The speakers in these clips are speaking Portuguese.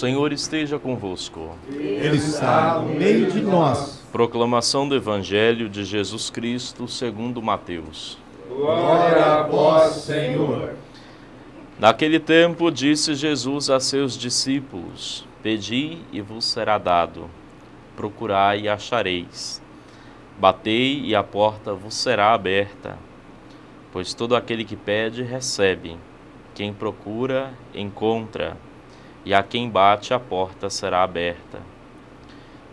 Senhor esteja convosco. Ele está no meio de nós. Proclamação do Evangelho de Jesus Cristo segundo Mateus. Glória a vós, Senhor. Naquele tempo disse Jesus a seus discípulos: Pedi e vos será dado, procurai e achareis, batei e a porta vos será aberta. Pois todo aquele que pede, recebe, quem procura, encontra, e a quem bate, a porta será aberta.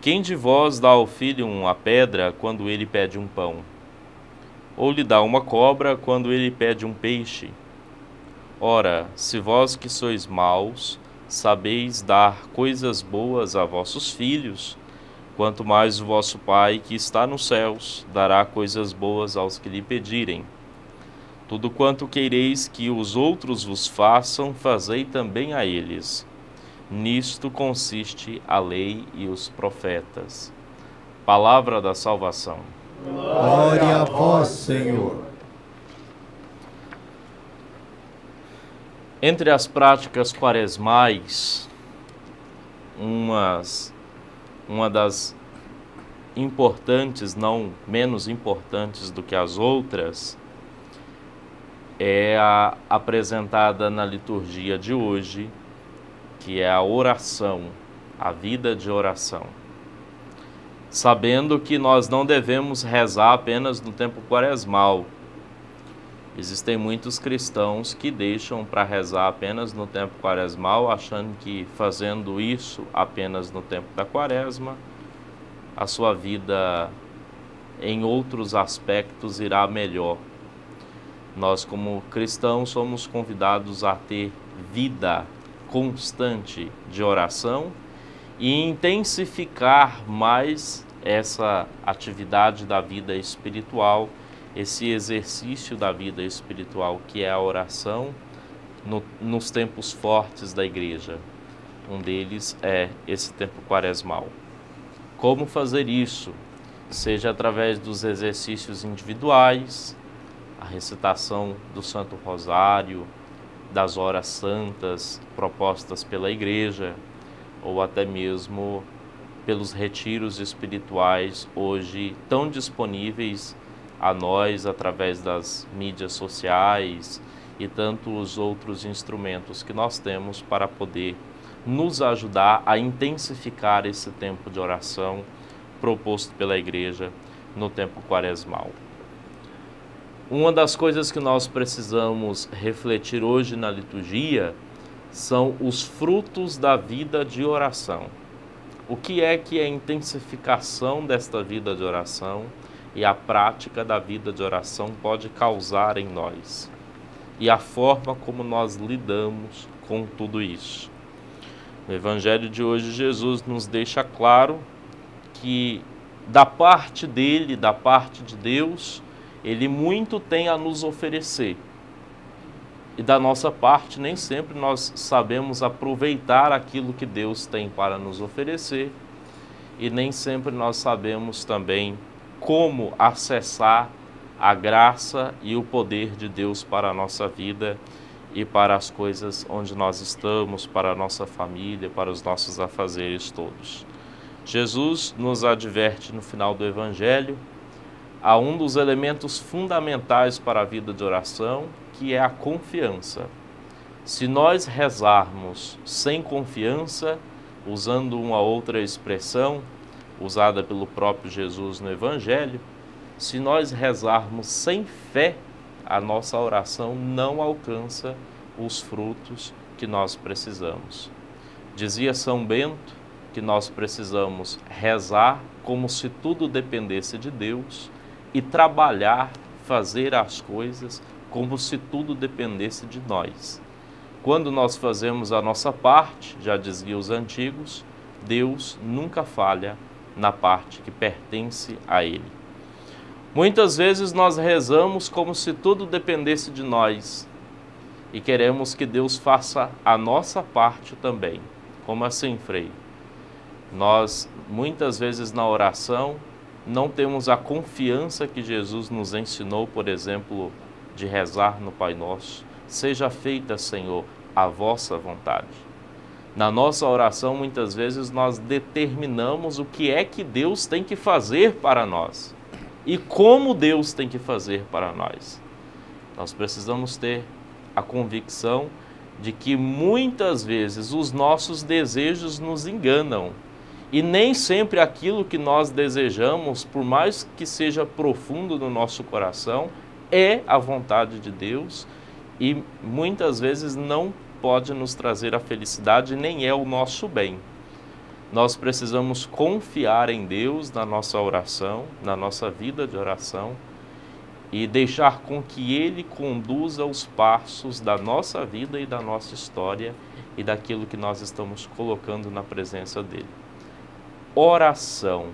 Quem de vós dá ao filho uma pedra quando ele pede um pão? Ou lhe dá uma cobra quando ele pede um peixe? Ora, se vós que sois maus, sabeis dar coisas boas a vossos filhos, quanto mais o vosso Pai que está nos céus dará coisas boas aos que lhe pedirem. Tudo quanto queireis que os outros vos façam, fazei também a eles. Nisto consiste a lei e os profetas. Palavra da salvação. Glória a vós, Senhor. Entre as práticas quaresmais, uma das importantes, não menos importantes do que as outras, é a apresentada na liturgia de hoje, que é a oração, a vida de oração. Sabendo que nós não devemos rezar apenas no tempo quaresmal. Existem muitos cristãos que deixam para rezar apenas no tempo quaresmal, achando que fazendo isso apenas no tempo da quaresma, a sua vida em outros aspectos irá melhor. Nós, como cristãos, somos convidados a ter vida constante de oração e intensificar mais essa atividade da vida espiritual, esse exercício da vida espiritual que é a oração nos tempos fortes da igreja. Um deles é esse tempo quaresmal. Como fazer isso? Seja através dos exercícios individuais, a recitação do Santo Rosário, das horas santas propostas pela igreja, ou até mesmo pelos retiros espirituais hoje tão disponíveis a nós através das mídias sociais e tantos outros instrumentos que nós temos para poder nos ajudar a intensificar esse tempo de oração proposto pela igreja no tempo quaresmal. Uma das coisas que nós precisamos refletir hoje na liturgia são os frutos da vida de oração. O que é a intensificação desta vida de oração e a prática da vida de oração pode causar em nós? E a forma como nós lidamos com tudo isso. No Evangelho de hoje, Jesus nos deixa claro que da parte dele, da parte de Deus, Ele muito tem a nos oferecer. E da nossa parte, nem sempre nós sabemos aproveitar aquilo que Deus tem para nos oferecer. E nem sempre nós sabemos também como acessar a graça e o poder de Deus para a nossa vida e para as coisas onde nós estamos, para a nossa família, para os nossos afazeres todos. Jesus nos adverte no final do Evangelho a um dos elementos fundamentais para a vida de oração, que é a confiança. Se nós rezarmos sem confiança, usando uma outra expressão usada pelo próprio Jesus no Evangelho, se nós rezarmos sem fé, a nossa oração não alcança os frutos que nós precisamos. Dizia São Bento que nós precisamos rezar como se tudo dependesse de Deus e trabalhar, fazer as coisas como se tudo dependesse de nós. Quando nós fazemos a nossa parte, já diziam os antigos, Deus nunca falha na parte que pertence a Ele. Muitas vezes nós rezamos como se tudo dependesse de nós e queremos que Deus faça a nossa parte também. Como assim, Frei? Nós, muitas vezes na oração, não temos a confiança que Jesus nos ensinou, por exemplo, de rezar no Pai Nosso. Seja feita, Senhor, a vossa vontade. Na nossa oração, muitas vezes, nós determinamos o que é que Deus tem que fazer para nós e como Deus tem que fazer para nós. Nós precisamos ter a convicção de que muitas vezes os nossos desejos nos enganam e nem sempre aquilo que nós desejamos, por mais que seja profundo no nosso coração, é a vontade de Deus e muitas vezes não pode nos trazer a felicidade, nem é o nosso bem. Nós precisamos confiar em Deus na nossa oração, na nossa vida de oração e deixar com que Ele conduza os passos da nossa vida e da nossa história e daquilo que nós estamos colocando na presença dEle. Oração,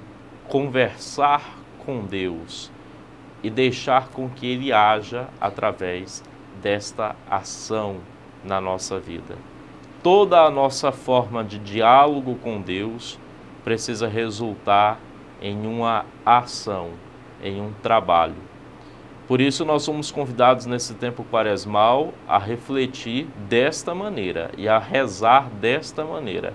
conversar com Deus e deixar com que Ele haja através desta ação na nossa vida. Toda a nossa forma de diálogo com Deus precisa resultar em uma ação, em um trabalho. Por isso nós somos convidados nesse tempo quaresmal a refletir desta maneira e a rezar desta maneira.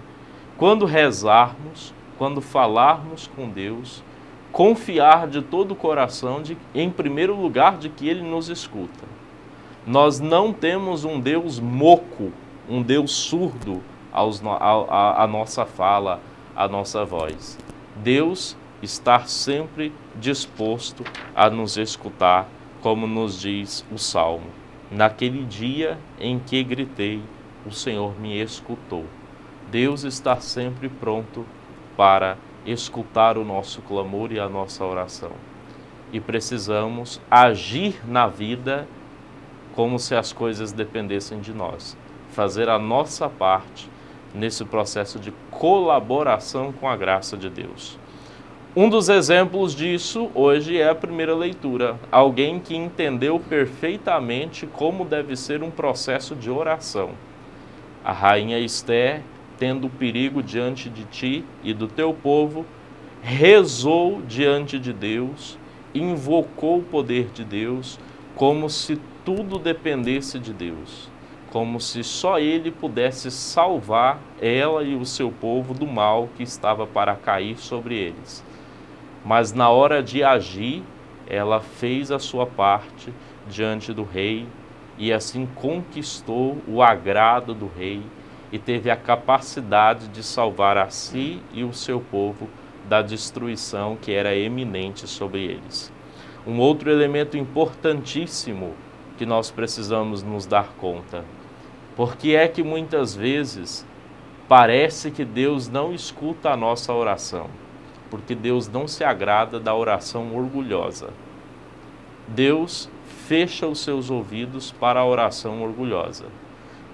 Quando rezarmos, quando falarmos com Deus, confiar de todo o coração, em primeiro lugar, de que Ele nos escuta. Nós não temos um Deus moco, um Deus surdo à nossa fala, à nossa voz. Deus está sempre disposto a nos escutar, como nos diz o Salmo. Naquele dia em que gritei, o Senhor me escutou. Deus está sempre pronto para escutar o nosso clamor e a nossa oração. E precisamos agir na vida como se as coisas dependessem de nós. Fazer a nossa parte nesse processo de colaboração com a graça de Deus. Um dos exemplos disso hoje é a primeira leitura. Alguém que entendeu perfeitamente como deve ser um processo de oração. A rainha Esther, tendo o perigo diante de ti e do teu povo, rezou diante de Deus, invocou o poder de Deus, como se tudo dependesse de Deus, como se só Ele pudesse salvar ela e o seu povo do mal que estava para cair sobre eles. Mas na hora de agir, ela fez a sua parte diante do rei e assim conquistou o agrado do rei e teve a capacidade de salvar a si e o seu povo da destruição que era eminente sobre eles. Um outro elemento importantíssimo que nós precisamos nos dar conta. Porque é que muitas vezes parece que Deus não escuta a nossa oração, porque Deus não se agrada da oração orgulhosa. Deus fecha os seus ouvidos para a oração orgulhosa.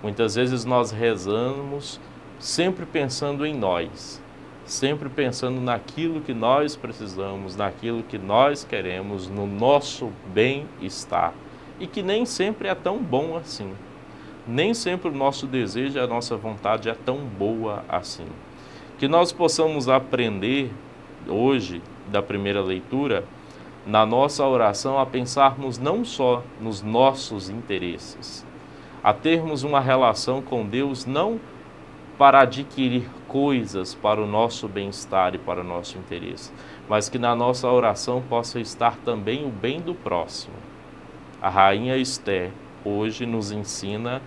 Muitas vezes nós rezamos sempre pensando em nós, sempre pensando naquilo que nós precisamos, naquilo que nós queremos, no nosso bem-estar, e que nem sempre é tão bom assim. Nem sempre o nosso desejo e a nossa vontade é tão boa assim. Que nós possamos aprender hoje, da primeira leitura, na nossa oração, a pensarmos não só nos nossos interesses, a termos uma relação com Deus não para adquirir coisas para o nosso bem-estar e para o nosso interesse, mas que na nossa oração possa estar também o bem do próximo. A rainha Esther hoje nos ensina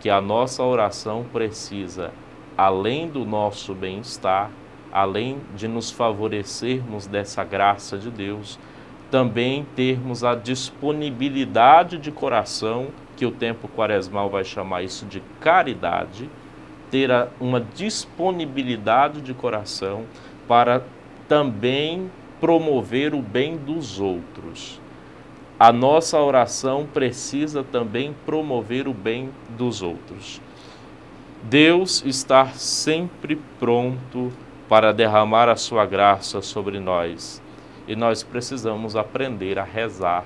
que a nossa oração precisa, além do nosso bem-estar, além de nos favorecermos dessa graça de Deus, também termos a disponibilidade de coração, que o tempo quaresmal vai chamar isso de caridade, ter uma disponibilidade de coração para também promover o bem dos outros. A nossa oração precisa também promover o bem dos outros. Deus está sempre pronto para derramar a sua graça sobre nós. E nós precisamos aprender a rezar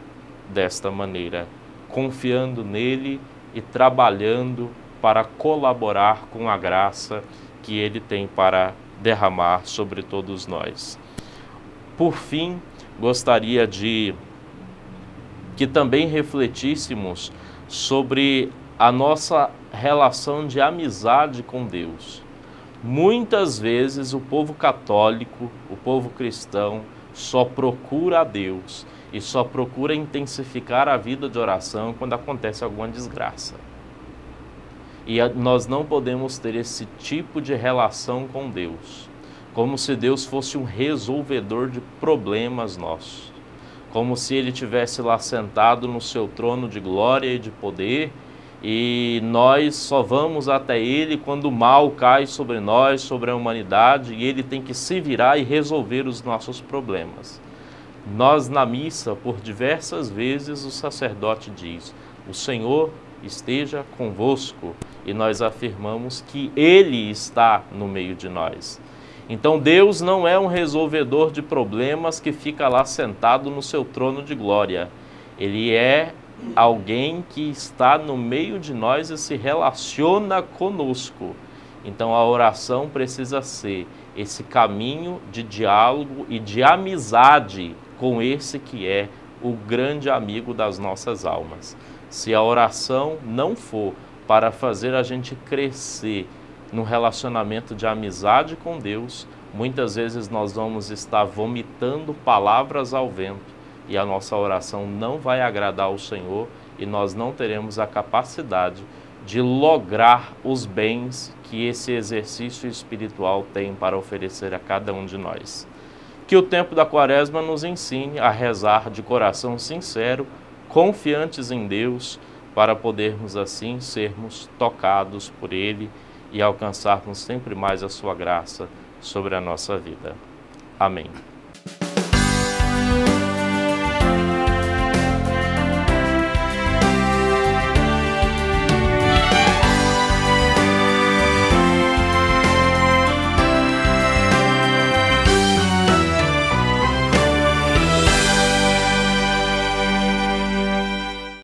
desta maneira, confiando nele e trabalhando para colaborar com a graça que ele tem para derramar sobre todos nós. Por fim, gostaria de que também refletíssemos sobre a nossa relação de amizade com Deus. Muitas vezes o povo católico, o povo cristão, só procura a Deus e só procura intensificar a vida de oração quando acontece alguma desgraça. E nós não podemos ter esse tipo de relação com Deus, como se Deus fosse um resolvedor de problemas nossos, como se Ele estivesse lá sentado no seu trono de glória e de poder, e nós só vamos até Ele quando o mal cai sobre nós, sobre a humanidade, e Ele tem que se virar e resolver os nossos problemas. Nós na missa, por diversas vezes, o sacerdote diz: o Senhor esteja convosco, e nós afirmamos que Ele está no meio de nós. Então Deus não é um resolvedor de problemas que fica lá sentado no seu trono de glória. Ele é alguém que está no meio de nós e se relaciona conosco. Então a oração precisa ser esse caminho de diálogo e de amizade com esse que é o grande amigo das nossas almas. Se a oração não for para fazer a gente crescer no relacionamento de amizade com Deus, muitas vezes nós vamos estar vomitando palavras ao vento, e a nossa oração não vai agradar ao Senhor e nós não teremos a capacidade de lograr os bens que esse exercício espiritual tem para oferecer a cada um de nós. Que o tempo da Quaresma nos ensine a rezar de coração sincero, confiantes em Deus, para podermos assim sermos tocados por Ele e alcançarmos sempre mais a sua graça sobre a nossa vida. Amém.